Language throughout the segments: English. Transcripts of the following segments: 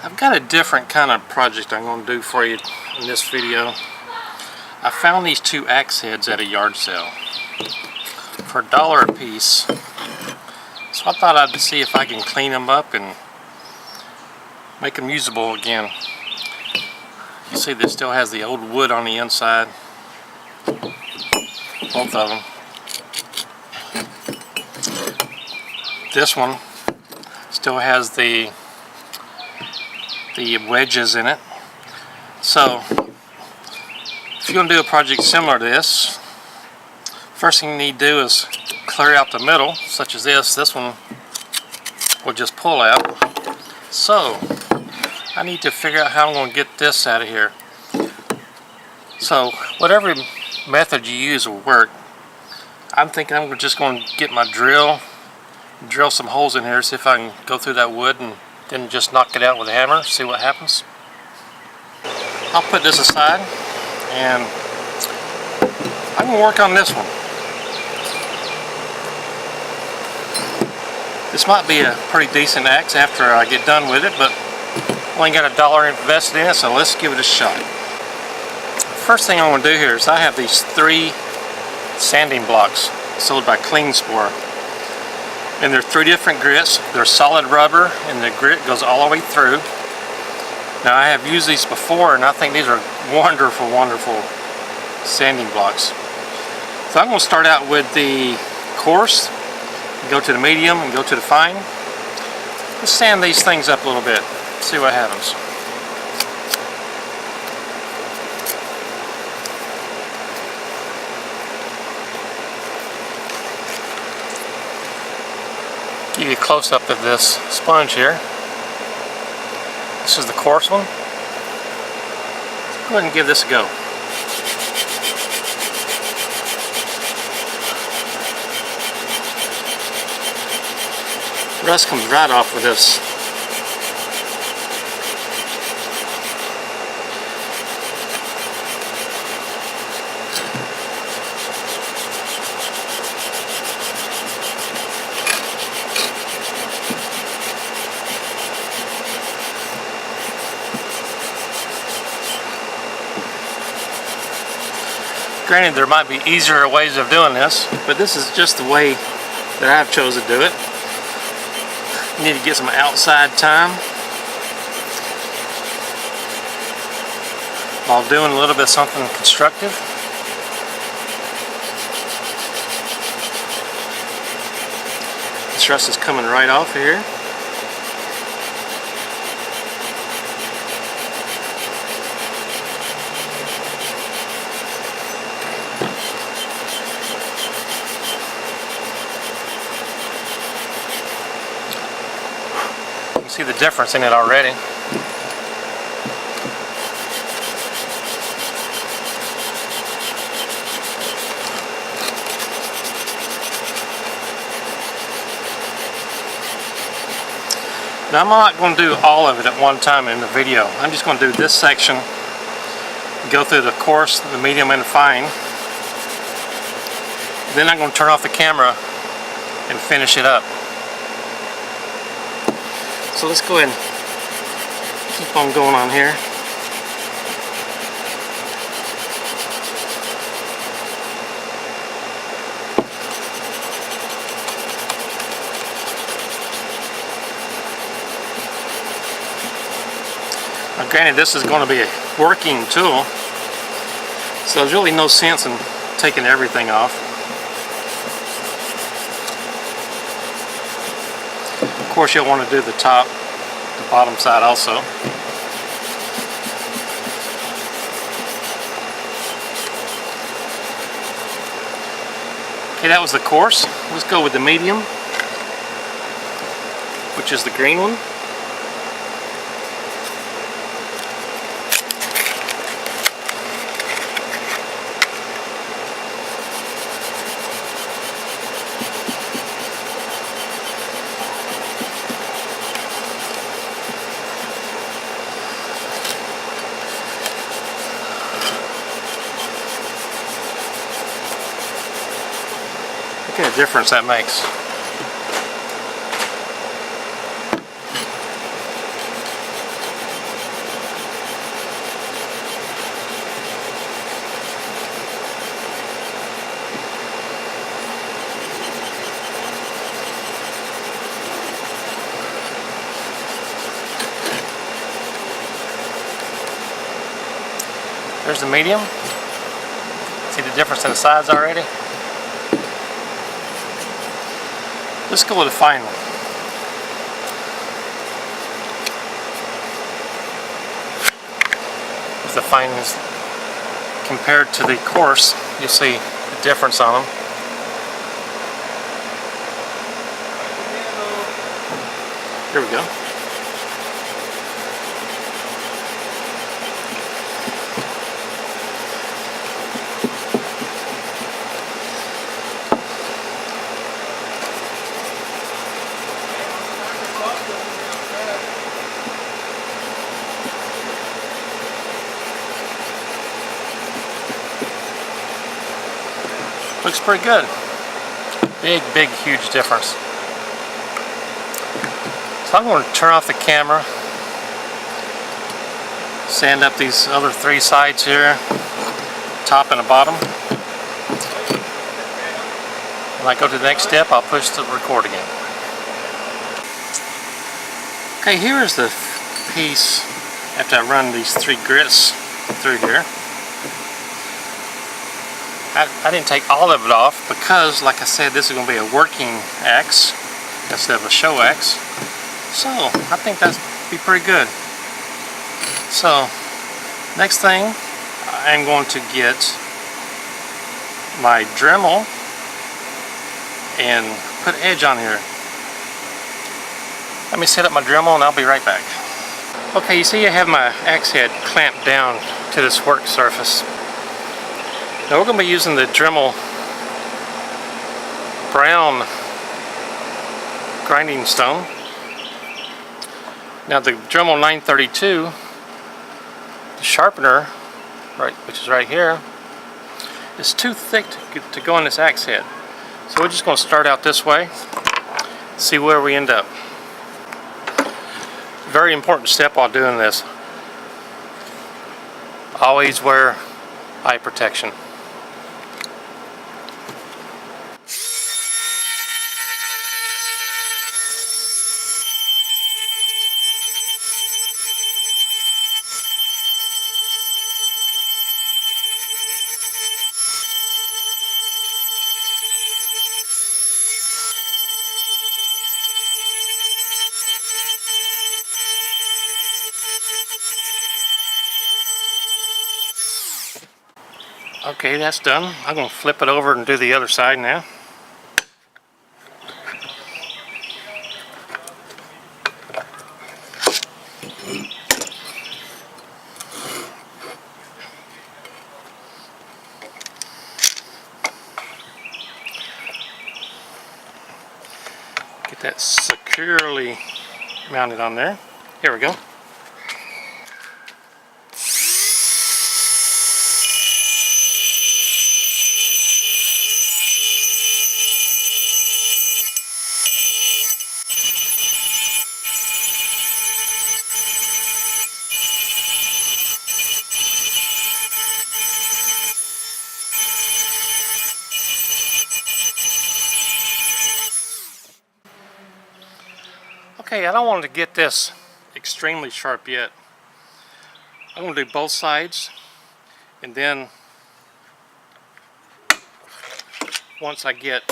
I've got a different kind of project I'm going to do for you in this video. I found these two axe heads at a yard sale for $1 a piece. So I thought I'd see if I can clean them up and make them usable again. You see this still has the old wood on the inside. Both of them. This one still has the wedges in it. So if you're going to do a project similar to this, first thing you need to do is clear out the middle, such as this. This one will just pull out. So I need to figure out how I'm going to get this out of here. So whatever method you use will work. I'm thinking I'm just going to get my drill some holes in here, see if I can go through that wood and then just knock it out with a hammer, see what happens. I'll put this aside and I'm going to work on this one. This might be a pretty decent axe after I get done with it, but I only got $1 invested in it, so let's give it a shot. First thing I want to do here is I have these 3 sanding blocks sold by Clean Spore. And they're 3 different grits. They're solid rubber and the grit goes all the way through. Now I have used these before and I think these are wonderful, wonderful sanding blocks. So I'm going to start out with the coarse, go to the medium and go to the fine. Let's sand these things up a little bit, see what happens. Give you a close-up of this sponge here. This is the coarse one. Go ahead and give this a go. Rust comes right off with this. Granted, there might be easier ways of doing this, but this is just the way that I've chosen to do it. You need to get some outside time while doing a little bit of something constructive. This rust is coming right off here. See the difference in it already. Now I'm not going to do all of it at one time in the video. I'm just going to do this section, go through the coarse, the medium and the fine. Then I'm going to turn off the camera and finish it up. So let's go ahead and keep on going on here. Now granted, this is going to be a working tool, so there's really no sense in taking everything off. Of course, you'll want to do the top, the bottom side also. Okay, that was the coarse. Let's go with the medium, which is the green one. Look at the difference that makes. There's the medium. See the difference in the size already? Let's go with the fine one. As the fine is compared to the coarse, you'll see the difference on them. Here we go. Looks pretty good. Big, huge difference. So I'm going to turn off the camera, sand up these other three sides here, top and the bottom. When I go to the next step, I'll push the record again. Okay, here is the piece after I run these three grits through here. I didn't take all of it off because, like I said, this is going to be a working axe instead of a show axe. So I think that'd be pretty good. So next thing, I'm going to get my Dremel and put edge on here. Let me set up my Dremel and I'll be right back. Okay, you see I have my axe head clamped down to this work surface. Now we're going to be using the Dremel brown grinding stone. Now the Dremel 932, the sharpener, which is right here, is too thick to go on this axe head. So we're just going to start out this way, see where we end up. Very important step while doing this. Always wear eye protection. Okay, that's done. I'm going to flip it over and do the other side now. Get that securely mounted on there. Here we go. Okay, I don't want to get this extremely sharp yet. I'm going to do both sides, and then once I get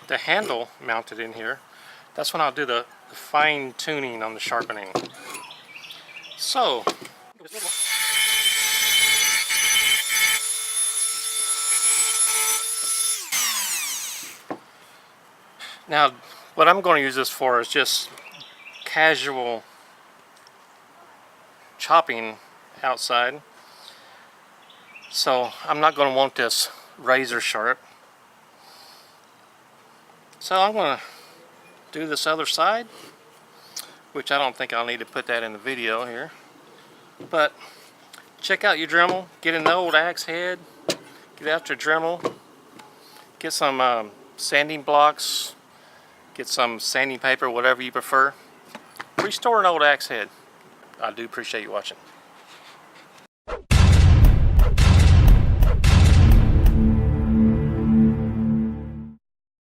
the handle mounted in here, that's when I'll do the fine tuning on the sharpening. So now what I'm going to use this for is just casual chopping outside. So I'm not going to want this razor sharp. So I'm going to do this other side, which I don't think I'll need to put that in the video here. But check out your Dremel. Get an old axe head. Get out your Dremel. Get some sanding blocks, get some sanding paper, whatever you prefer. Restore an old axe head. I do appreciate you watching.